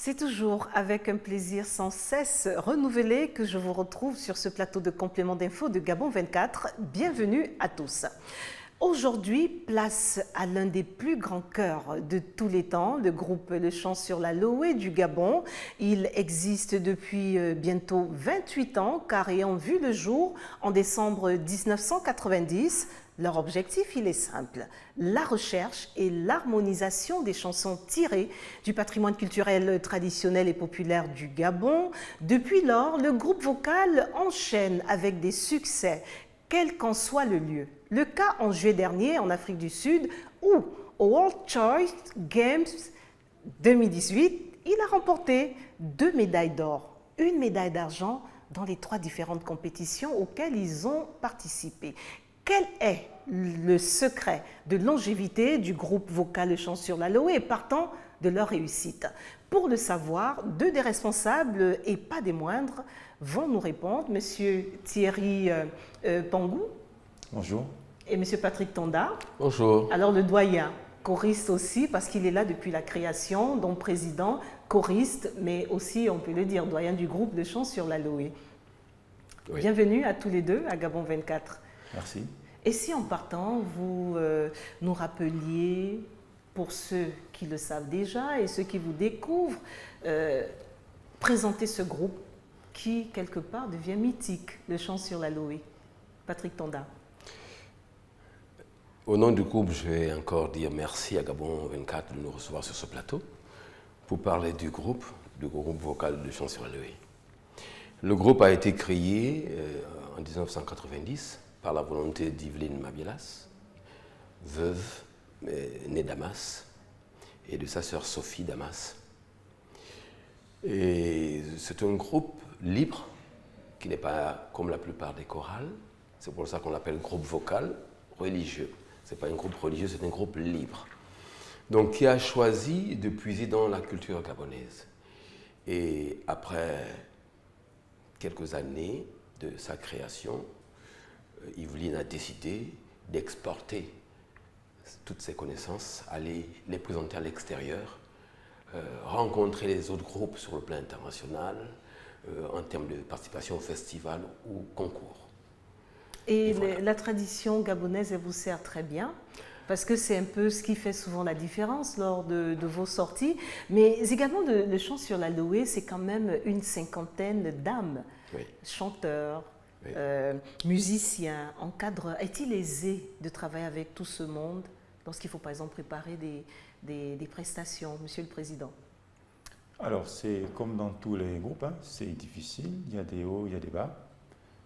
C'est toujours avec un plaisir sans cesse renouvelé que je vous retrouve sur ce plateau de complément d'infos de Gabon 24. Bienvenue à tous. Aujourd'hui, place à l'un des plus grands chœurs de tous les temps, le groupe Le Chant sur la Loé du Gabon. Il existe depuis bientôt 28 ans car ayant vu le jour en décembre 1990, leur objectif, il est simple, la recherche et l'harmonisation des chansons tirées du patrimoine culturel traditionnel et populaire du Gabon. Depuis lors, le groupe vocal enchaîne avec des succès, quel qu'en soit le lieu. Le cas en juillet dernier en Afrique du Sud où, au World Choice Games 2018, il a remporté 2 médailles d'or, 1 médaille d'argent dans les 3 différentes compétitions auxquelles ils ont participé. Quel est le secret de longévité du groupe vocal Le Chant sur la Loé partant de leur réussite? Pour le savoir, 2 des responsables, et pas des moindres, vont nous répondre. Monsieur Thierry Pangou. Bonjour. Et monsieur Patrick Tonda. Bonjour. Alors le doyen, choriste aussi, parce qu'il est là depuis la création, donc président, choriste, mais aussi, on peut le dire, doyen du groupe Le Chant sur la Loé. Oui. Bienvenue à tous les deux à Gabon 24. Merci. Et si en partant, vous nous rappeliez, pour ceux qui le savent déjà et ceux qui vous découvrent, présenter ce groupe qui, quelque part, devient mythique, Le Chant sur la Loé. Patrick Tonda. Au nom du groupe, je vais encore dire merci à Gabon 24 de nous recevoir sur ce plateau pour parler du groupe vocal Le Chant sur la Loé. Le groupe a été créé en 1990 par la volonté d'Yveline Mabielas, veuve, née Damas, et de sa sœur Sophie Damas. Et c'est un groupe libre, qui n'est pas comme la plupart des chorales. C'est pour ça qu'on l'appelle groupe vocal religieux. Ce n'est pas un groupe religieux, c'est un groupe libre. Donc, qui a choisi de puiser dans la culture gabonaise. Et après quelques années de sa création, Yveline a décidé d'exporter toutes ses connaissances, aller les présenter à l'extérieur, rencontrer les autres groupes sur le plan international, en termes de participation au festival ou concours. Et voilà. La tradition gabonaise, elle vous sert très bien, parce que c'est un peu ce qui fait souvent la différence lors de vos sorties. Mais également, Le Chant sur la Loé, c'est quand même une 50aine d'âmes, oui. Chanteurs, oui. Musiciens, encadreurs. Est-il aisé de travailler avec tout ce monde lorsqu'il faut par exemple préparer des prestations, Monsieur le Président? Alors c'est comme dans tous les groupes, hein, c'est difficile, il y a des hauts, il y a des bas.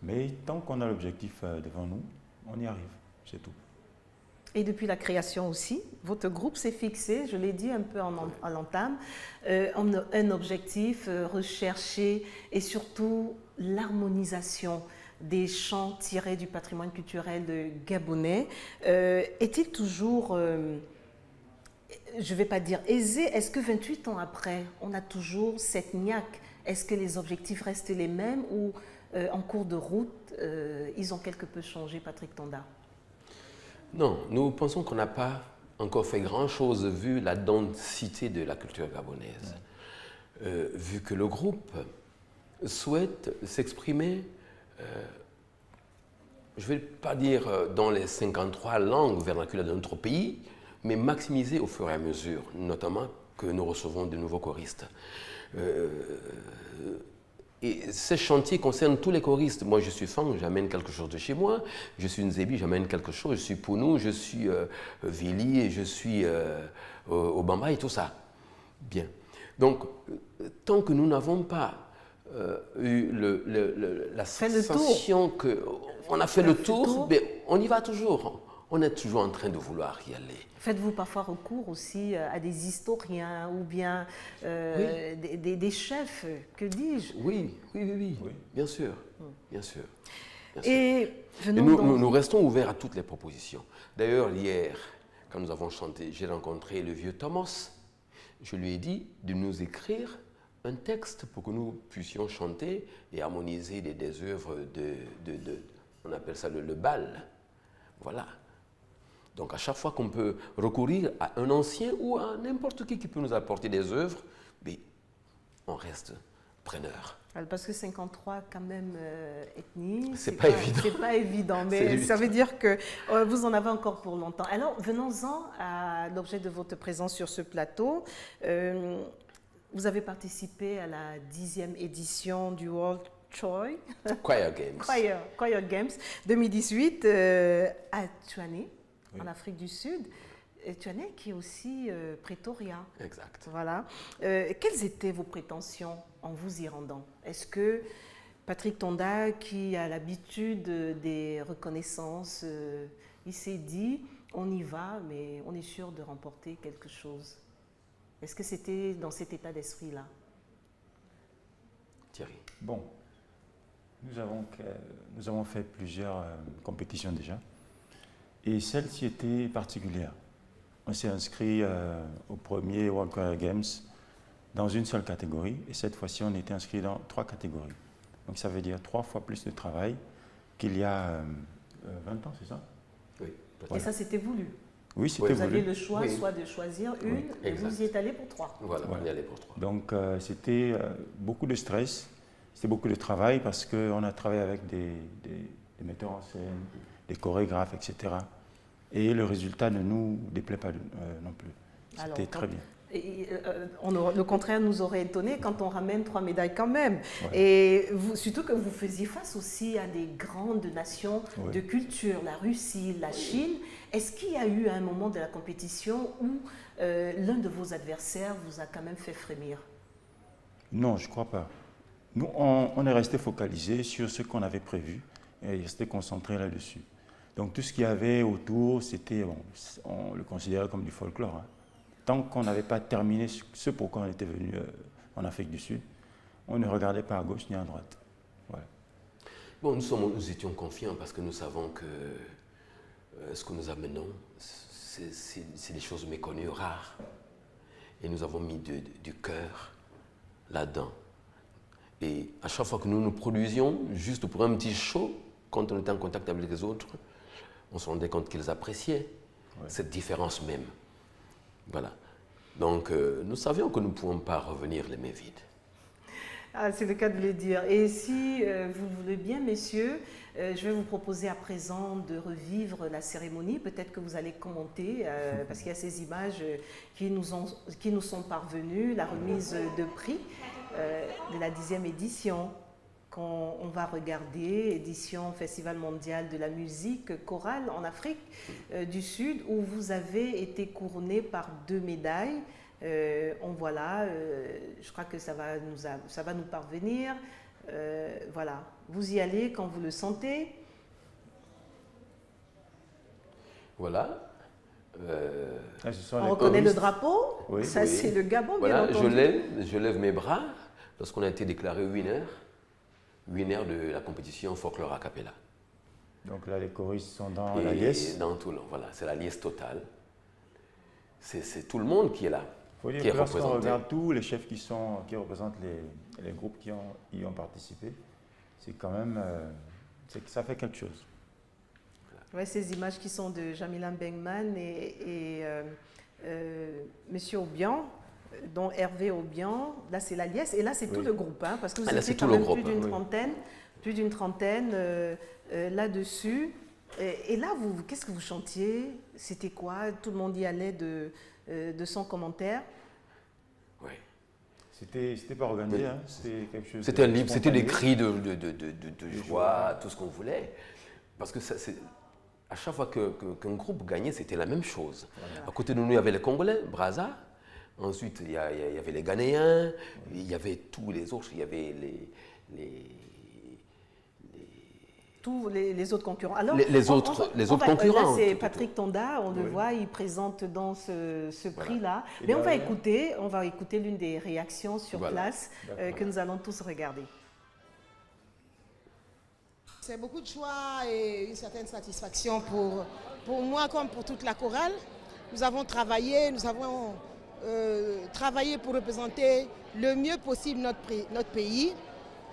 Mais tant qu'on a l'objectif devant nous, on y arrive, c'est tout. Et depuis la création aussi, votre groupe s'est fixé, je l'ai dit un peu à l'entame, un objectif recherché et surtout l'harmonisation des chants tirés du patrimoine culturel gabonais. Est-il toujours, je ne vais pas dire aisé, est-ce que 28 ans après, on a toujours cette niaque? Est-ce que les objectifs restent les mêmes ou en cours de route, ils ont quelque peu changé, Patrick Tonda? Non, nous pensons qu'on n'a pas encore fait grand-chose vu la densité de la culture gabonaise. Vu que le groupe souhaite s'exprimer, je ne vais pas dire dans les 53 langues vernaculaires de notre pays, mais maximiser au fur et à mesure, notamment que nous recevons de nouveaux choristes. Et ce chantier concerne tous les choristes. Moi, je suis Fang, j'amène quelque chose de chez moi. Je suis Nzebi, j'amène quelque chose. Je suis Pounou, je suis Vili, et je suis Obamba et tout ça. Bien. Donc, tant que nous n'avons pas eu la sensation qu'on a fait le tour, mais on y va toujours. On est toujours en train de vouloir y aller. Faites-vous parfois recours aussi à des historiens ou bien oui. des chefs, que dis-je? Oui, bien sûr. Bien sûr. Et nous restons ouverts à toutes les propositions. D'ailleurs, hier, quand nous avons chanté, j'ai rencontré le vieux Thomas. Je lui ai dit de nous écrire un texte pour que nous puissions chanter et harmoniser des œuvres on appelle ça le bal. Voilà. Donc à chaque fois qu'on peut recourir à un ancien ou à n'importe qui peut nous apporter des œuvres, mais on reste preneur. Parce que 53 quand même ethnies, C'est pas évident. C'est pas évident, mais ça veut dire que vous en avez encore pour longtemps. Alors venons-en à l'objet de votre présence sur ce plateau. Vous avez participé à la 10e édition du World Choir Choir Games 2018 à Tchouané, en Afrique du Sud. Tchouané qui est aussi Pretoria. Exact. Voilà. Quelles étaient vos prétentions en vous y rendant? Est-ce que Patrick Tonda, qui a l'habitude des reconnaissances, il s'est dit on y va, mais on est sûr de remporter quelque chose? Est-ce que c'était dans cet état d'esprit-là? Thierry. Bon, nous avons fait plusieurs compétitions déjà, et celle-ci était particulière. On s'est inscrit au premier World Choir Games dans une seule catégorie, et cette fois-ci on était inscrit dans 3 catégories. Donc ça veut dire 3 fois plus de travail qu'il y a 20 ans, c'est ça? Oui. Et ça, c'était voulu? Oui, c'était voulu. Vous aviez le choix soit de choisir une, et vous y êtes allé pour 3. Voilà, on y allait pour 3. Donc c'était beaucoup de stress, c'était beaucoup de travail parce qu'on a travaillé avec des metteurs en scène, des chorégraphes, etc. Et le résultat ne nous déplaît pas non plus. C'était très bien. Le contraire nous aurait étonné quand on ramène 3 médailles quand même. Ouais. Et surtout que vous faisiez face aussi à des grandes nations de culture, la Russie, la Chine. Est-ce qu'il y a eu un moment de la compétition où l'un de vos adversaires vous a quand même fait frémir? Non, je ne crois pas. Nous, on est resté focalisé sur ce qu'on avait prévu et resté concentré là-dessus. Donc tout ce qu'il y avait autour, c'était, on le considérait comme du folklore. Hein. Tant qu'on n'avait pas terminé ce pourquoi on était venu en Afrique du Sud, on ne regardait pas à gauche ni à droite. Voilà. Bon, nous étions confiants parce que nous savons que ce que nous amenons, c'est des choses méconnues, rares. Et nous avons mis du cœur là-dedans. Et à chaque fois que nous nous produisions, juste pour un petit show, quand on était en contact avec les autres, on se rendait compte qu'ils appréciaient cette différence même. Voilà. Donc, nous savions que nous ne pouvions pas revenir les mains vides. Ah, c'est le cas de le dire. Et si vous le voulez bien, messieurs, je vais vous proposer à présent de revivre la cérémonie. Peut-être que vous allez commenter, parce qu'il y a ces images qui nous sont parvenues, la remise de prix de la 10e édition. On va regarder, édition Festival mondial de la musique chorale en Afrique du Sud, où vous avez été couronné par 2 médailles. On voit là, je crois que ça va nous parvenir. Voilà, vous y allez quand vous le sentez. Voilà. On reconnaît le drapeau, oui, ça c'est le Gabon, voilà, bien entendu. je lève mes bras lorsqu'on a été déclaré winner de la compétition folklore a cappella. Donc là, les choristes sont dans la liesse. Dans tout, voilà, c'est la liesse totale. C'est tout le monde qui est là. Il faut dire que lorsqu'on regarde tous les chefs qui représentent les groupes qui y ont participé, c'est quand même, ça fait quelque chose. Ouais, ces images qui sont de Jamila Bengman et Monsieur Obian, dont Hervé Obian, là c'est la liesse, et là c'est tout le groupe, hein, parce que vous étiez quand même plus d'une trentaine là-dessus. Et là, qu'est-ce que vous chantiez? C'était quoi? Tout le monde y allait de son commentaire? Oui. C'était pas organisé, hein, c'était quelque chose. C'était libre, c'était des cris de joie, tout ce qu'on voulait. Parce que à chaque fois qu'un groupe gagnait, c'était la même chose. Voilà. À côté de nous, il y avait les Congolais, Brazza. Ensuite, il y avait les Ghanéens, il y avait tous les autres, il y avait tous les autres concurrents. Alors, les autres concurrents. Là, c'est Patrick Tonda, on le voit, il présente dans ce prix-là. Mais on va écouter l'une des réactions sur place que nous allons tous regarder. C'est beaucoup de joie et une certaine satisfaction pour moi comme pour toute la chorale. Nous avons travaillé, pour représenter le mieux possible notre pays.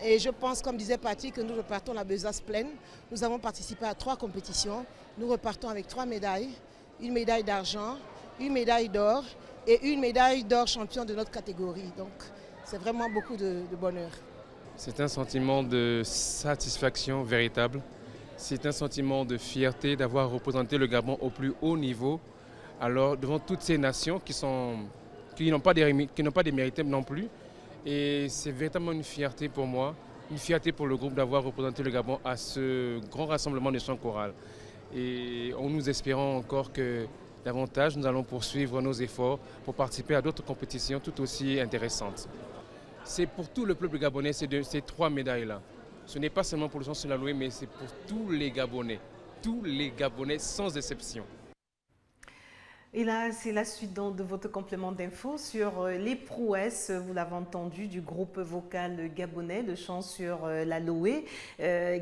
Et je pense, comme disait Patrick, que nous repartons la besace pleine. Nous avons participé à 3 compétitions. Nous repartons avec 3 médailles. Une médaille d'argent, une médaille d'or et une médaille d'or champion de notre catégorie. Donc c'est vraiment beaucoup de bonheur. C'est un sentiment de satisfaction véritable. C'est un sentiment de fierté d'avoir représenté le Gabon au plus haut niveau, alors devant toutes ces nations qui n'ont pas démérité non plus. Et c'est véritablement une fierté pour moi, une fierté pour le groupe d'avoir représenté le Gabon à ce grand rassemblement de chants chorales. Et en nous espérant encore que davantage, nous allons poursuivre nos efforts pour participer à d'autres compétitions tout aussi intéressantes. C'est pour tout le peuple gabonais, ces 3 médailles-là. Ce n'est pas seulement pour le chant sur la Loé, mais c'est pour tous les Gabonais sans exception. Et là, c'est la suite donc de votre complément d'info sur les prouesses, vous l'avez entendu, du groupe vocal gabonais, le chant sur la Loé,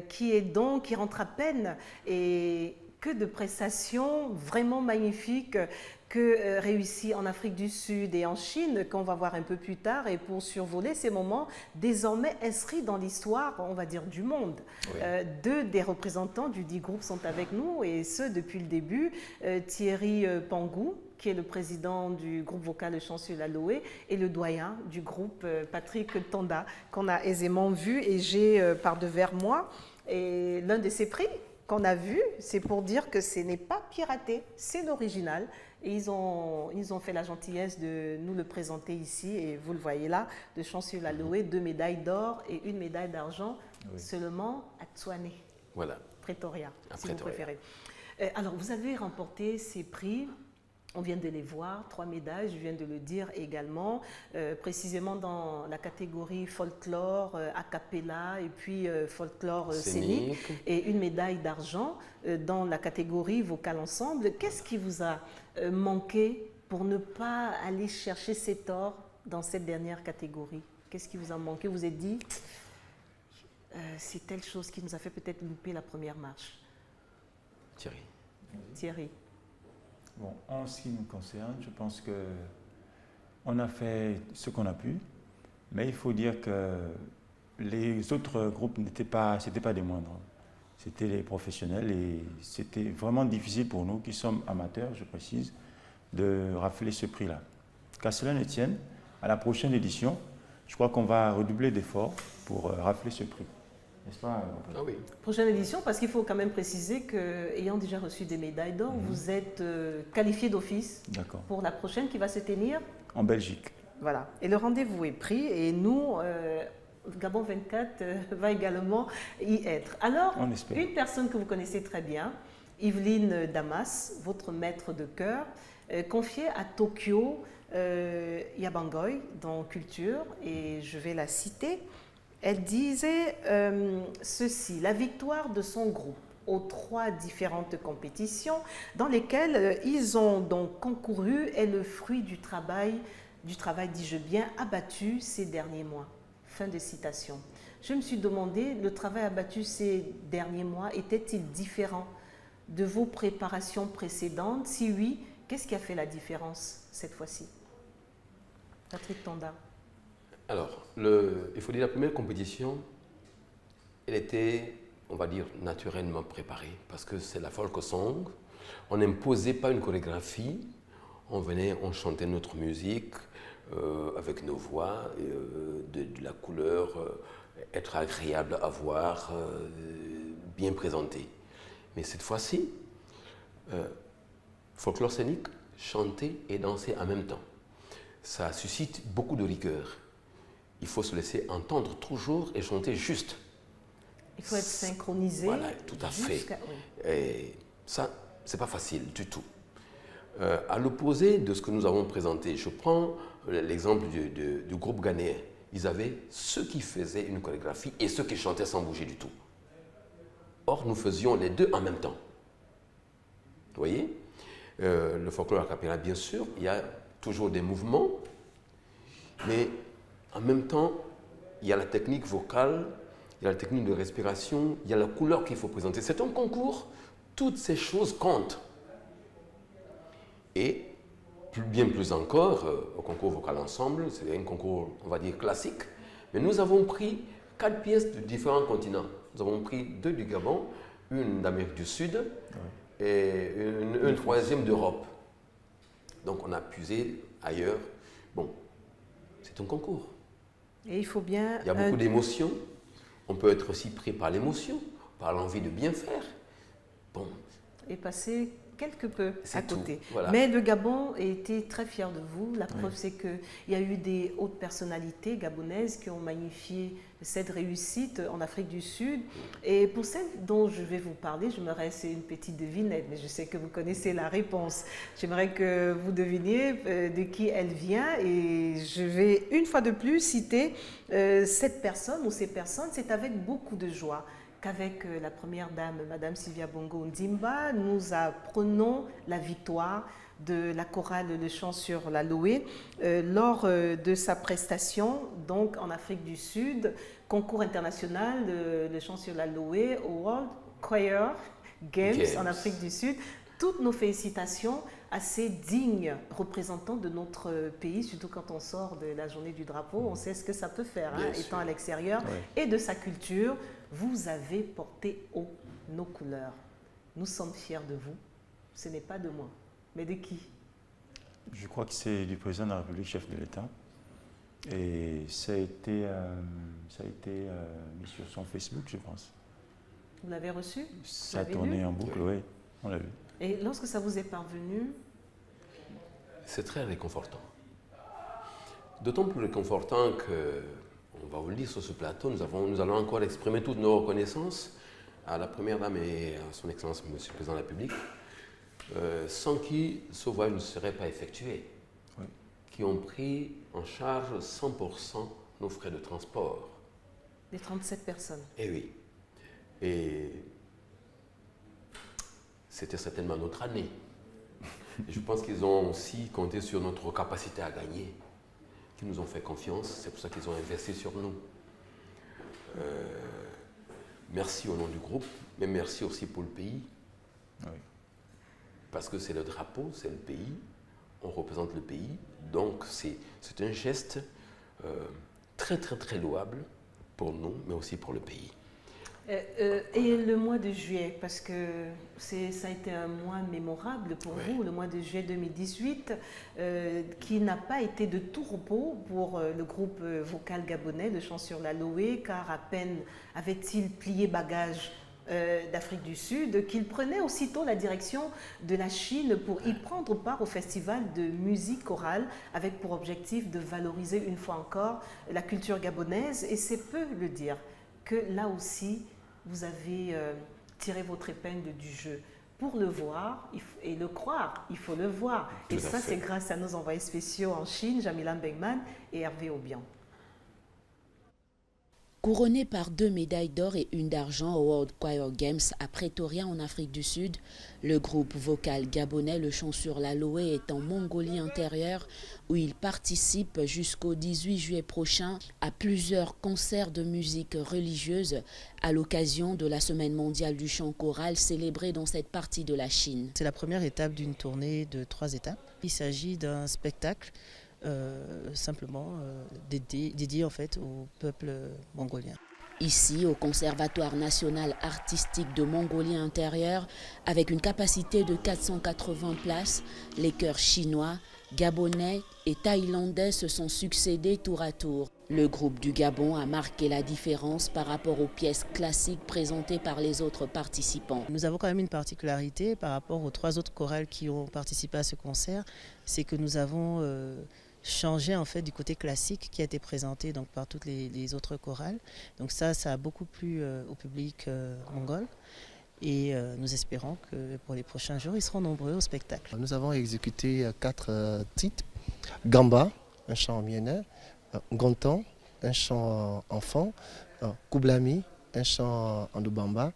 qui rentre à peine et que de prestations vraiment magnifiques que réussit en Afrique du Sud et en Chine, qu'on va voir un peu plus tard, et pour survoler ces moments désormais inscrits dans l'histoire, on va dire, du monde. Oui. 2 des représentants du dit groupe sont avec nous, et ce, depuis le début. Thierry Pangou, qui est le président du groupe vocal Chant sur la Loé, et le doyen du groupe, Patrick Tonda, qu'on a aisément vu, et j'ai par devers moi, et l'un de ces prix qu'on a vu, c'est pour dire que ce n'est pas piraté, c'est l'original. Et ils ont fait la gentillesse de nous le présenter ici, et vous le voyez là, de Chant sur la Loé, 2 médailles d'or et 1 médaille d'argent, oui, seulement à Tshwane, voilà, Pretoria, si vous préférez. Alors, vous avez remporté ces prix. On vient de les voir, 3 médailles, je viens de le dire également, précisément dans la catégorie folklore, a cappella et puis folklore scénique, et 1 médaille d'argent dans la catégorie vocal ensemble. Qu'est-ce qui vous a manqué pour ne pas aller chercher cet or dans cette dernière catégorie? Qu'est-ce qui vous a manqué? Vous vous êtes dit, c'est telle chose qui nous a fait peut-être louper la première marche. Thierry. Bon, en ce qui nous concerne, je pense qu'on a fait ce qu'on a pu, mais il faut dire que les autres groupes n'étaient pas des moindres. C'était les professionnels, et c'était vraiment difficile pour nous, qui sommes amateurs, je précise, de rafler ce prix-là. Qu'à cela ne tienne, à la prochaine édition, je crois qu'on va redoubler d'efforts pour rafler ce prix. N'est-ce pas? Ah oui. Prochaine édition, parce qu'il faut quand même préciser qu'ayant déjà reçu des médailles d'or, vous êtes qualifié d'office pour la prochaine qui va se tenir en Belgique. Voilà. Et le rendez-vous est pris, et nous, Gabon 24 va également y être. Alors, une personne que vous connaissez très bien, Yveline Damas, votre maître de chœur, confiée à Tokyo Yabangoy dans Culture, et je vais la citer. Elle disait ceci: la victoire de son groupe aux 3 différentes compétitions dans lesquelles ils ont donc concouru est le fruit du travail, dis-je bien, abattu ces derniers mois. Fin de citation. Je me suis demandé, le travail abattu ces derniers mois était-il différent de vos préparations précédentes? Si oui, qu'est-ce qui a fait la différence cette fois-ci? Patrick Tonda. Alors, il faut dire, la première compétition, elle était, on va dire, naturellement préparée, parce que c'est la folk song. On n'imposait pas une chorégraphie, on venait, on chantait notre musique avec nos voix, de la couleur, être agréable à voir, bien présenté. Mais cette fois-ci, folklore scénique, chanter et danser en même temps. Ça suscite beaucoup de rigueur. Il faut se laisser entendre toujours et chanter juste. Il faut être synchronisé. Voilà, tout à fait. Oui. Et ça, c'est pas facile du tout. À l'opposé de ce que nous avons présenté, je prends l'exemple du groupe ghanéen. Ils avaient ceux qui faisaient une chorégraphie et ceux qui chantaient sans bouger du tout. Or, nous faisions les 2 en même temps. Vous voyez, le folklore a cappella, bien sûr, il y a toujours des mouvements, mais en même temps, il y a la technique vocale, il y a la technique de respiration, il y a la couleur qu'il faut présenter. C'est un concours, toutes ces choses comptent. Et bien plus encore, au concours vocal ensemble, c'est un concours, on va dire, classique, mais nous avons pris 4 pièces de différents continents. Nous avons pris 2 du Gabon, une d'Amérique du Sud et une 3e d'Europe. Donc on a puisé ailleurs. Bon, c'est un concours. Et il faut bien... Il y a beaucoup d'émotions. On peut être aussi pris par l'émotion, par l'envie de bien faire. Bon. Et passer quelque peu à côté. Voilà. Mais le Gabon a été très fier de vous. La preuve, c'est qu'il y a eu des hautes personnalités gabonaises qui ont magnifié cette réussite en Afrique du Sud. Et pour celle dont je vais vous parler, je me reste une petite devinette, mais je sais que vous connaissez la réponse. J'aimerais que vous deviniez de qui elle vient. Et je vais une fois de plus citer cette personne ou ces personnes. C'est avec beaucoup de joie qu'avec la première dame, Madame Sylvia Bongo Ndimba, nous apprenons la victoire de la chorale Le Chant sur la Loé lors de sa prestation donc en Afrique du Sud, concours international Le Chant sur la Loé au World Choir Games en Afrique du Sud. Toutes nos félicitations à ces dignes représentants de notre pays, surtout quand on sort de la journée du drapeau, on sait ce que ça peut faire, étant à l'extérieur, et de sa culture. Vous avez porté haut nos couleurs. Nous sommes fiers de vous. Ce n'est pas de moi, mais de qui? Je crois que c'est du président de la République, chef de l'État. Et ça a été mis sur son Facebook, je pense. Vous l'avez reçu? Ça a tourné en boucle, oui, on l'a vu. Et lorsque ça vous est parvenu? C'est très réconfortant. D'autant plus réconfortant que, on va vous le dire sur ce plateau, nous allons encore exprimer toutes nos reconnaissances à la Première Dame et à son Excellence, Monsieur le Président de la République, sans qui ce voyage ne serait pas effectué, qui ont pris en charge 100% nos frais de transport. Les 37 personnes. Eh oui. Et c'était certainement notre année. Et je pense qu'ils ont aussi compté sur notre capacité à gagner, qu'ils nous ont fait confiance, c'est pour ça qu'ils ont investi sur nous. Merci au nom du groupe, mais merci aussi pour le pays. Oui. Parce que c'est le drapeau, c'est le pays, on représente le pays, donc c'est un geste très très très louable pour nous, mais aussi pour le pays. Et le mois de juillet, parce que ça a été un mois mémorable pour vous, le mois de juillet 2018, qui n'a pas été de tout repos pour le groupe vocal gabonais, Le Chant sur la Loé, car à peine avait-il plié bagage d'Afrique du Sud, qu'il prenait aussitôt la direction de la Chine pour y prendre part au festival de musique chorale, avec pour objectif de valoriser une fois encore la culture gabonaise. Et c'est peu le dire que là aussi, vous avez tiré votre épingle du jeu. Pour le voir et le croire, il faut le voir. Et ça, c'est grâce à nos envoyés spéciaux en Chine, Jamila Mbengman et Hervé Obian. Couronné par 2 médailles d'or et 1 d'argent au World Choir Games à Pretoria en Afrique du Sud, le groupe vocal gabonais Le Chant sur la Loé est en Mongolie intérieure où il participe jusqu'au 18 juillet prochain à plusieurs concerts de musique religieuse à l'occasion de la Semaine mondiale du chant choral célébrée dans cette partie de la Chine. C'est la première étape d'une tournée de 3 étapes. Il s'agit d'un spectacle simplement dédié en fait au peuple mongolien. Ici, au Conservatoire national artistique de Mongolie intérieure, avec une capacité de 480 places, les chœurs chinois, gabonais et thaïlandais se sont succédés tour à tour. Le groupe du Gabon a marqué la différence par rapport aux pièces classiques présentées par les autres participants. Nous avons quand même une particularité par rapport aux 3 autres chorales qui ont participé à ce concert, c'est que nous avons changé en fait du côté classique qui a été présenté donc par toutes les autres chorales. Donc ça a beaucoup plu au public mongol. Et nous espérons que pour les prochains jours, ils seront nombreux au spectacle. Nous avons exécuté 4 titres. Gamba, un chant en mienner, Gonton, un chant enfant, Kublami, un chant en Lubamba.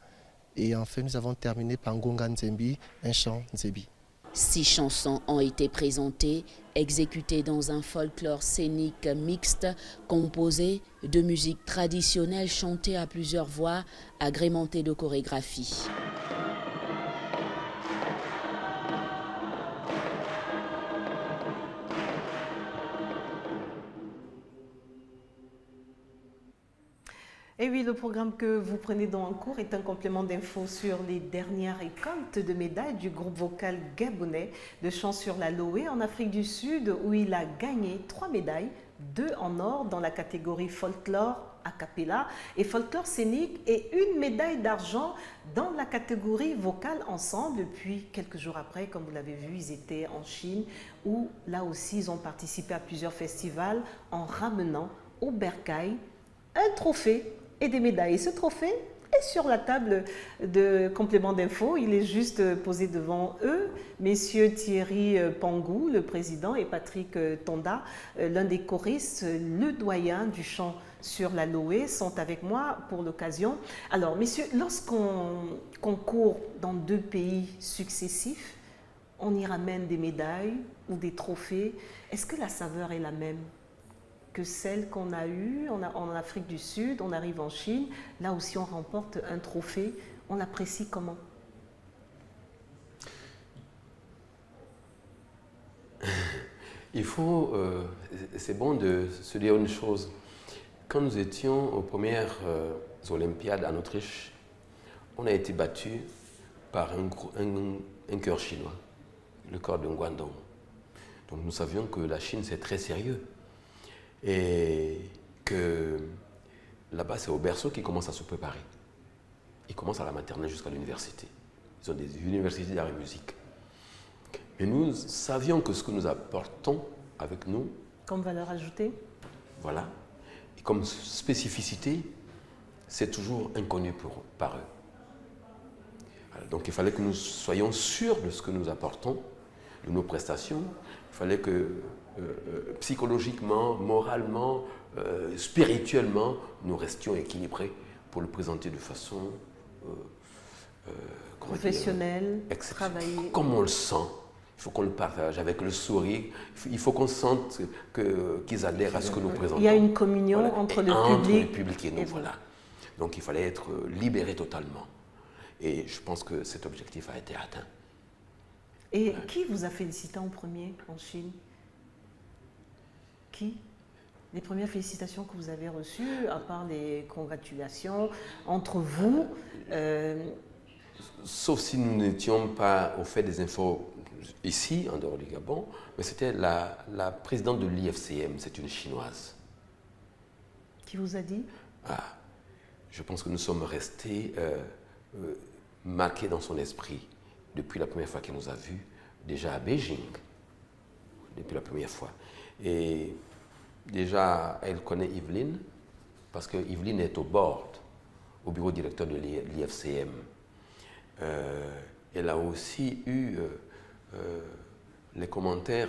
Et enfin, nous avons terminé par Ngonga Nzembi, un chant Nzebi. 6 chansons ont été présentées, exécutées dans un folklore scénique mixte, composé de musique traditionnelle chantée à plusieurs voix, agrémentée de chorégraphies. Et oui, le programme que vous prenez dans en cours est un complément d'infos sur les dernières récoltes de médailles du groupe vocal gabonais de Chant sur la Loé en Afrique du Sud, où il a gagné 3 médailles 2 en or dans la catégorie folklore a cappella et folklore scénique et une médaille d'argent dans la catégorie vocale ensemble. Puis quelques jours après, comme vous l'avez vu, ils étaient en Chine où là aussi ils ont participé à plusieurs festivals en ramenant au bercail un trophée et des médailles. Et ce trophée est sur la table de complément d'info. Il est juste posé devant eux. Messieurs Thierry Pangou, le président, et Patrick Tonda, l'un des choristes, le doyen du chant sur la Loé, sont avec moi pour l'occasion. Alors, messieurs, lorsqu'on concourt dans 2 pays successifs, on y ramène des médailles ou des trophées. Est-ce que la saveur est la même que celle qu'on a eue en Afrique du Sud? On arrive en Chine, là aussi on remporte un trophée. On l'apprécie comment? Il faut, c'est bon de se dire une chose. Quand nous étions aux premières Olympiades en Autriche, on a été battu par un chœur chinois, le chœur de Guangdong. Donc nous savions que la Chine c'est très sérieux et que là-bas c'est au berceau qu'ils commencent à se préparer. Ils commencent à la maternelle jusqu'à l'université. Ils ont des universités d'art et musique. Mais nous savions que ce que nous apportons avec nous, comme valeur ajoutée, voilà, et comme spécificité, c'est toujours inconnu par eux. Voilà, donc il fallait que nous soyons sûrs de ce que nous apportons, de nos prestations. Il fallait que psychologiquement, moralement, spirituellement, nous restions équilibrés pour le présenter de façon professionnelle, travailler. Comme on le sent. Il faut qu'on le partage avec le sourire. Il faut qu'on sente qu'ils adhèrent à ce que nous présentons. Il y a une communion entre le public et nous. Voilà. Donc il fallait être libéré totalement. Et je pense que cet objectif a été atteint. Et qui vous a félicité en premier en Chine? Qui? Les premières félicitations que vous avez reçues, à part les congratulations entre vous Sauf si nous n'étions pas au fait des infos ici, en dehors du Gabon, mais c'était la présidente de l'IFCM, c'est une chinoise. Qui vous a dit? Je pense que nous sommes restés marqués dans son esprit depuis la première fois qu'elle nous a vus, déjà à Beijing, depuis la première fois. Et déjà, elle connaît Yveline, parce que Yveline est au bureau directeur de l'IFCM. Elle a aussi eu les commentaires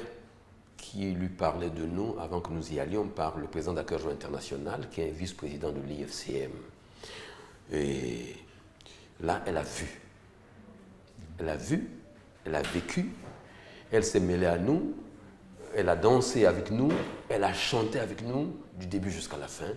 qui lui parlaient de nous avant que nous y allions par le président d'Accueil International, qui est vice-président de l'IFCM. Et là, elle a vu. Elle a vu, elle a vécu, elle s'est mêlée à nous, elle a dansé avec nous, elle a chanté avec nous du début jusqu'à la fin.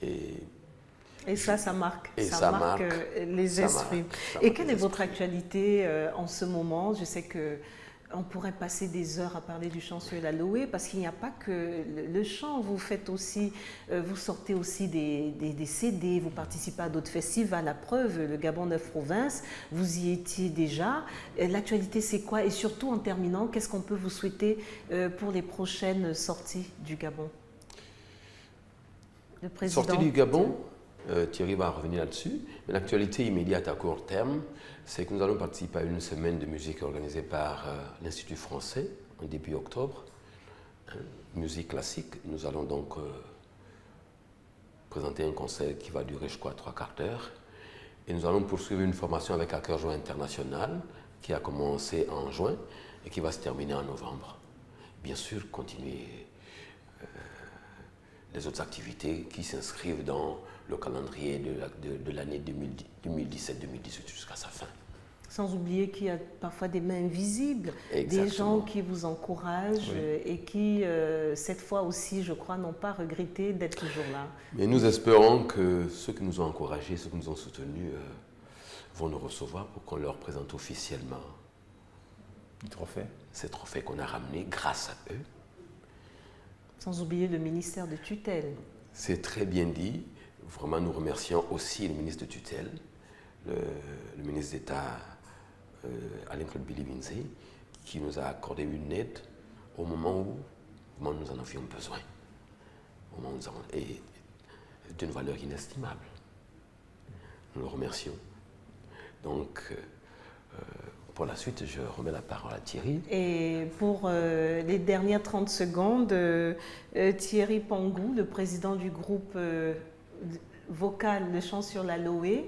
Et ça marque. Ça marque les esprits. Et quelle est votre actualité en ce moment? Je sais qu'on pourrait passer des heures à parler du chant sur la Loé, parce qu'il n'y a pas que le chant. Vous faites aussi, vous sortez aussi des CD, vous participez à d'autres festivals. La preuve, le Gabon 9 provinces, vous y étiez déjà. L'actualité, c'est quoi? Et surtout, en terminant, qu'est-ce qu'on peut vous souhaiter pour les prochaines sorties du Gabon? Le président. Sortie du Gabon, Thierry va revenir là-dessus, mais l'actualité immédiate à court terme, c'est que nous allons participer à une semaine de musique organisée par l'Institut français en début octobre, musique classique. Nous allons donc présenter un concert qui va durer, je crois, 3/4 d'heure. Et nous allons poursuivre une formation avec Accueil International qui a commencé en juin et qui va se terminer en novembre. Bien sûr, continuer les autres activités qui s'inscrivent dans le calendrier de l'année 2017-2018 jusqu'à sa fin. Sans oublier qu'il y a parfois des mains invisibles, des gens qui vous encouragent et qui, cette fois aussi, je crois, n'ont pas regretté d'être toujours là. Mais nous espérons que ceux qui nous ont encouragés, ceux qui nous ont soutenus, vont nous recevoir pour qu'on leur présente officiellement ces trophées qu'on a ramenés grâce à eux. Sans oublier le ministère de tutelle. C'est très bien dit. Vraiment, nous remercions aussi le ministre de tutelle, le ministre d'État Alain-Claude Billy-Binze, qui nous a accordé une aide au moment où nous en avions besoin. au moment où nous avons, est d'une valeur inestimable. Nous le remercions. Donc, pour la suite, je remets la parole à Thierry. Et pour les dernières 30 secondes, Thierry Pangou, le président du groupe vocal Le Chant sur l'Aloe,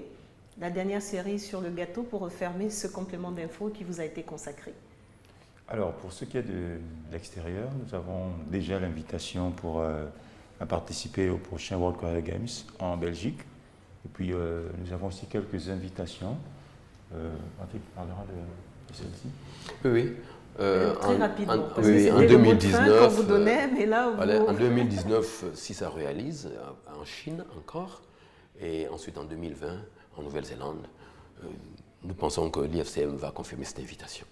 la dernière série sur le gâteau pour refermer ce complément d'info qui vous a été consacré. Alors, pour ce qui est de l'extérieur, nous avons déjà l'invitation pour à participer au prochain World Choir Games en Belgique. Et puis, nous avons aussi quelques invitations. Patrick parlera de celle-ci. Oui. Très rapidement, parce oui, que c'était en le 2019, mot de fin qu'on vous donnait, mais là, voilà, en 2019, si ça réalise, en Chine encore, et ensuite en 2020, en Nouvelle-Zélande, nous pensons que l'IFCM va confirmer cette invitation.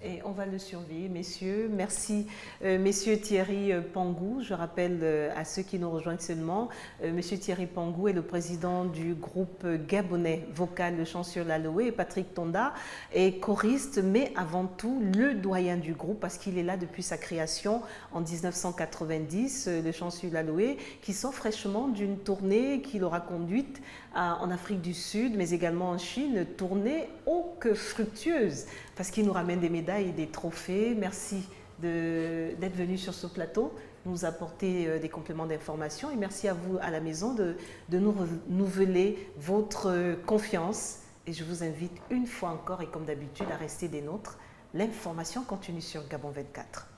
Et on va le surveiller, messieurs. Merci, messieurs Thierry Pangou. Je rappelle à ceux qui nous rejoignent seulement, monsieur Thierry Pangou est le président du groupe gabonais vocal Le Chant sur l'Aloe, et Patrick Tonda est choriste, mais avant tout le doyen du groupe, parce qu'il est là depuis sa création en 1990, Le Chant sur l'Aloe, qui sort fraîchement d'une tournée qu'il aura conduite en Afrique du Sud, mais également en Chine, tournée ô que fructueuse, parce qu'il nous ramène des médailles et des trophées. Merci d'être venu sur ce plateau, nous apporter des compléments d'information, et merci à vous à la maison de nous renouveler votre confiance. Et je vous invite une fois encore, et comme d'habitude, à rester des nôtres. L'information continue sur Gabon 24.